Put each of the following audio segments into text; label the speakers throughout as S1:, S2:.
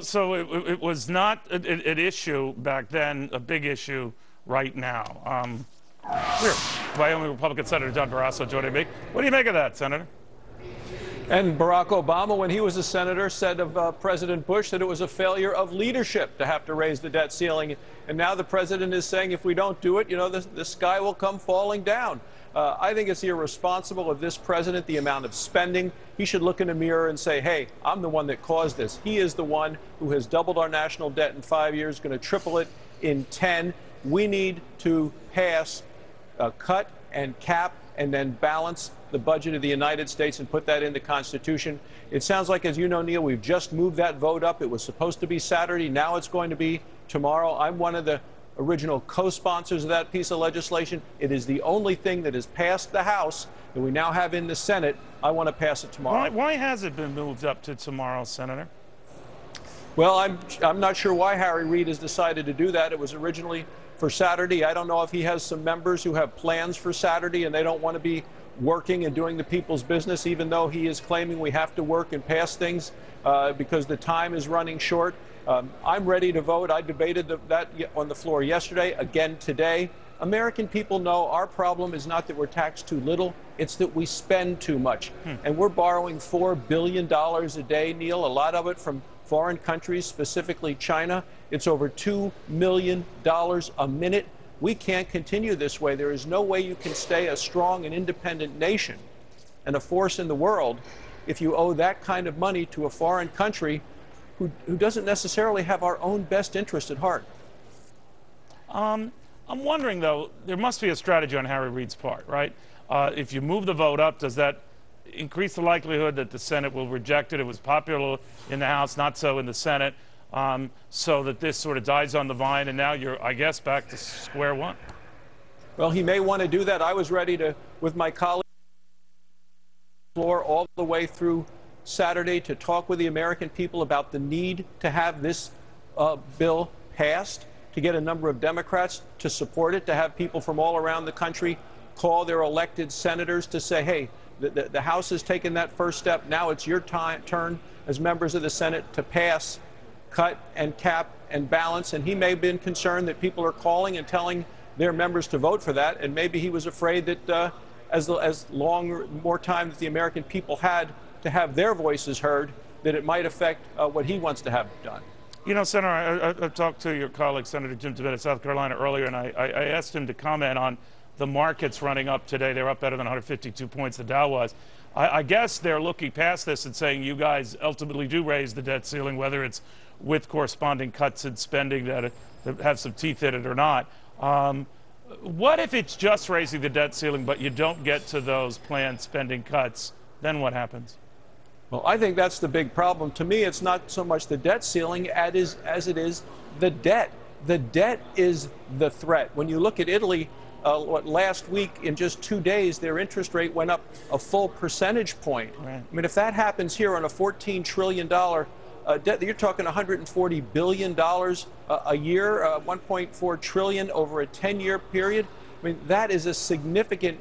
S1: So it was not an issue back then, a big issue right now. We're Wyoming Republican Senator John Barrasso joining me. What do you make of that, Senator?
S2: And Barack Obama, when he was a senator, said of President Bush that it was a failure of leadership to have to raise the debt ceiling. And now the president is saying if we don't do it, you know, the sky will come falling down. I think it's irresponsible of this president, the amount of spending. He should look in the mirror and say, hey, I'm the one that caused this. He is the one who has doubled our national debt in 5 years, going to triple it in 10. We need to pass a cut and cap and then balance the budget of the United States and put that in the Constitution. It sounds like, as you know, Neil, we've just moved that vote up. It was supposed to be Saturday. Now it's going to be tomorrow. I'm one of the original co-sponsors of that piece of legislation. It is the only thing that has passed the House that we now have in the Senate. I want to pass it tomorrow.
S1: Why has it been moved up to tomorrow, Senator?
S2: Well, I'm not sure why Harry Reid has decided to do that. It was originally for Saturday. I don't know if he has some members who have plans for Saturday and they don't want to be working and doing the people's business, even though he is claiming we have to work and pass things because the time is running short. I'm ready to vote. I debated that on the floor yesterday, again today. American people know our problem is not that we're taxed too little, it's that we spend too much. And we're borrowing $4 billion a day, Neil, a lot of it from foreign countries, specifically China. It's over $2 million a minute. We can't continue this way. There is no way you can stay a strong and independent nation and a force in the world if you owe that kind of money to a foreign country who doesn't necessarily have our own best interest at heart.
S1: I'm wondering, though, there must be a strategy on Harry Reid's part, right? If you move the vote up, does that increase the likelihood that the Senate will reject it? It was popular in the House, not so in the Senate, so that this sort of dies on the vine, and now you're, I guess, back to square one.
S2: Well, he may want to do that. I was ready to, with my colleagues, floor all the way through Saturday to talk with the American people about the need to have this bill passed, to get a number of Democrats to support it, to have people from all around the country call their elected senators to say, hey, the House has taken that first step. Now it's your turn as members of the Senate to pass, cut and cap and balance. And he may have been concerned that people are calling and telling their members to vote for that. And maybe he was afraid that as more time that the American people had to have their voices heard, that it might affect what he wants to have done.
S1: You know, Senator, I talked to your colleague, Senator Jim Tibet of South Carolina earlier, and I asked him to comment on the markets running up today. They're up better than 152 points, the Dow was. I guess they're looking past this and saying you guys ultimately do raise the debt ceiling, whether it's with corresponding cuts in spending that have some teeth in it or not. What if it's just raising the debt ceiling, but you don't get to those planned spending cuts? Then what happens?
S2: Well, I think that's the big problem. To me, it's not so much the debt ceiling as it is the debt. The debt is the threat. When you look at Italy, last week, in just 2 days, their interest rate went up a full percentage point.
S1: Right.
S2: I mean, if that happens here on a $14 trillion debt, you're talking $140 billion a year, $1.4 trillion over a 10-year period. I mean, that is a significant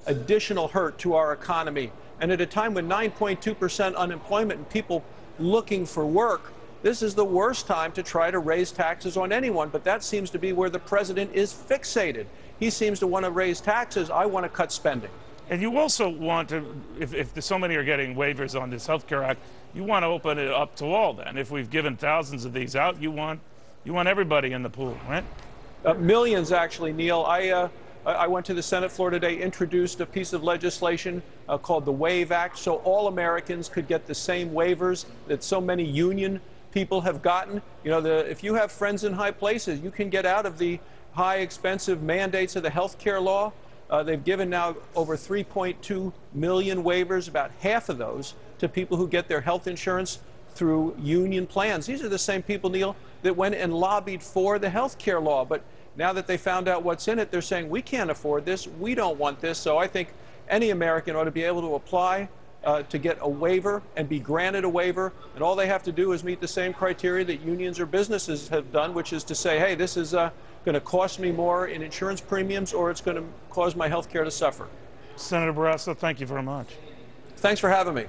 S2: additional hurt to our economy. And at a time with 9.2% unemployment and people looking for work, this is the worst time to try to raise taxes on anyone. But that seems to be where the president is fixated. He seems to want to raise taxes. I want to cut spending.
S1: And you also want to, if so many are getting waivers on this Health Care Act, you want to open it up to all then. If we've given thousands of these out, you want everybody in the pool, right?
S2: Millions, actually, Neil. I went to the Senate floor today, introduced a piece of legislation called the WAVE Act, so all Americans could get the same waivers that so many union people have gotten. You know, if you have friends in high places, you can get out of the high, expensive mandates of the health care law. They've given now over 3.2 million waivers, about half of those to people who get their health insurance through union plans. These are the same people, Neil, that went and lobbied for the health care law. But now that they found out what's in it, they're saying, we can't afford this, we don't want this. So I think any American ought to be able to apply to get a waiver and be granted a waiver. And all they have to do is meet the same criteria that unions or businesses have done, which is to say, hey, this is going to cost me more in insurance premiums, or it's going to cause my health care to suffer.
S1: Senator Barrasso, thank you very much.
S2: Thanks for having me.